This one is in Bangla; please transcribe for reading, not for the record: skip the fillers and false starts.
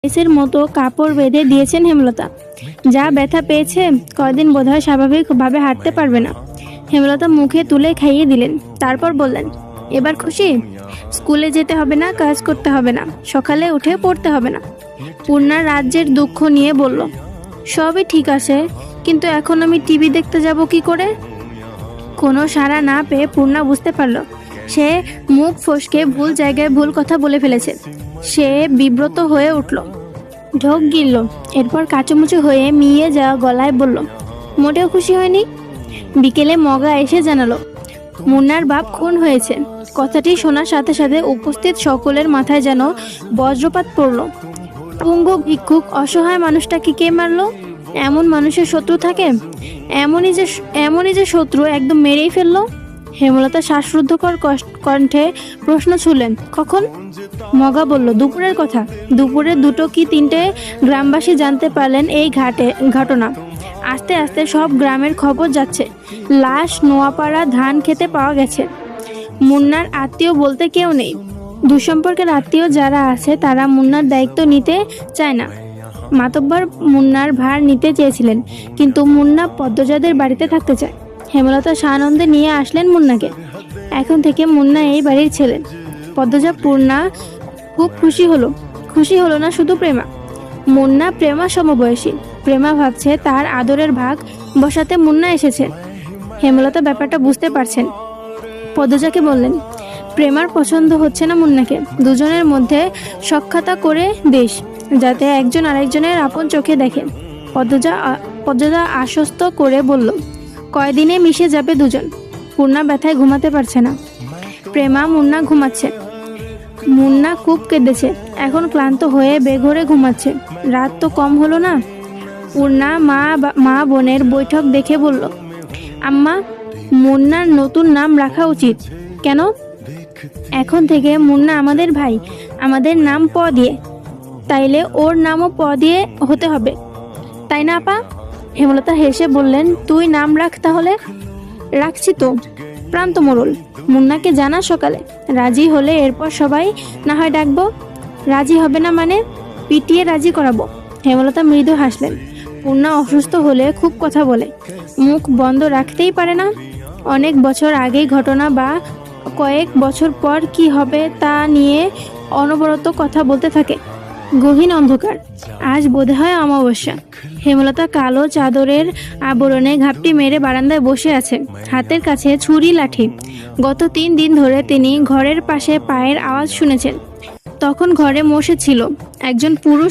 এসের মতো কাপড় বেঁধে দিয়েছেন হেমলতা। যা ব্যথা পেয়েছে, কয়দিন বোধহয় স্বাভাবিকভাবে হাঁটতে পারবে না। হেমলতা মুখে তুলে খাইয়ে দিলেন, তারপর বললেন, এবার খুশি? স্কুলে যেতে হবে না, কাজ করতে হবে না, সকালে উঠে পড়তে হবে না। পূর্ণা রাজ্যের দুঃখ নিয়ে বলল, সবই ঠিক আছে, কিন্তু এখন আমি টিভি দেখতে যাব কি করে? কোনো সাড়া না পেয়ে পূর্ণা বুঝতে পারল সে মুখ ফসকে ভুল জায়গায় ভুল কথা বলে ফেলেছে। সে বিব্রত হয়ে উঠল, ঢোক গিলল, এরপর কাচুমুচু হয়ে মিয়ে যাওয়া গলায় বলল, মোটেও খুশি হয়নি। বিকেলে মগা এসে জানালো মুন্নার বাপ খুন হয়েছে। কথাটি শোনার সাথে সাথে উপস্থিত সকলের মাথায় যেন বজ্রপাত পড়ল। পঙ্গু ভিক্ষুক অসহায় মানুষটাকে কে মারলো? এমন মানুষের শত্রু থাকে? এমনই যে শত্রু একদম মেরেই ফেললো। হেমলতা শ্বাসরুদ্ধকর কণ্ঠে প্রশ্ন ছুড়লেন, কখন? মগা বলল, দুপুরের কথা। দুপুরে 2টো কি 3টে গ্রামবাসী জানতে পারলেন এই ঘটনা। আস্তে আস্তে সব গ্রামের খবর যাচ্ছে। লাশ নোয়াপাড়া ধান খেতে পাওয়া গেছে। মুন্নার আত্মীয় বলতে কেউ নেই। দুঃসম্পর্কের আত্মীয় যারা আছে তারা মুন্নার দায়িত্ব নিতে চায় না। মাতব্বর মুন্নার ভার নিতে চেয়েছিলেন, কিন্তু মুন্না পদ্মজাদের বাড়িতে থাকতে চায়। হেমলতা সানন্দে নিয়ে আসলেন মুন্নাকে। এখন থেকে মুন্না এই বাড়ির ছেলে। পদ্মজা পূর্ণা খুব খুশি হলো না শুধু প্রেমা। মুন্না প্রেমা সমবয়সী। প্রেমা ভাবছে তার আদরের ভাগ বসাতে মুন্না এসেছে। হেমলতা ব্যাপারটা বুঝতে পারছেন। পদ্মজাকে বললেন, প্রেমার পছন্দ হচ্ছে না মুন্নাকে। দুজনের মধ্যে সখ্যাতা করে দিস, যাতে একজন আরেকজনের আপন চোখে দেখে। পদ্মজা আশ্বস্ত করে বলল, কয়দিনে মিশে যাবে দুজন। পূর্ণা ব্যথায় ঘুমাতে পারছে না। প্রেমা মুন্না ঘুমাচ্ছে। মুন্না খুব কেঁদেছে, এখন ক্লান্ত হয়ে বেঘরে ঘুমাচ্ছে। রাত তো কম হলো না। পূর্ণা মা বোনের বৈঠক দেখে বলল, আম্মা, মুন্নার নতুন নাম রাখা উচিত। কেন? এখন থেকে মুন্না আমাদের ভাই, আমাদের নাম প দিয়ে। তাইলে ওর নামও প দিয়ে হতে হবে, তাই না আপা? হেমলতা হেসে বললেন, তুই নাম রাখ তাহলে। রাখছি তো, প্রান্ত মোড়ল। মুন্নাকে জানা সকালে। রাজি হলে এরপর সবাই না হয় ডাকবো। রাজি হবে না মানে? পিটিয়ে রাজি করাবো। হেমলতা মৃদু হাসলেন। পূর্ণা অসুস্থ হলে খুব কথা বলে, মুখ বন্ধ রাখতেই পারে না। অনেক বছর আগেই ঘটনা বা কয়েক বছর পর কি হবে তা নিয়ে অনবরত কথা বলতে থাকে। গহীন অন্ধকার। আজ বোধহয় অমাবস্যা। হেমলতা কালো চাদরের আবরণে ঘাপটি মেরে বারান্দায় বসে আছে, হাতের কাছে ছুরি লাঠি। গত 3 দিন ধরে তিনি ঘরের পাশে পায়ের আওয়াজ শুনেছেন। তখন ঘরে বসে ছিল একজন পুরুষ।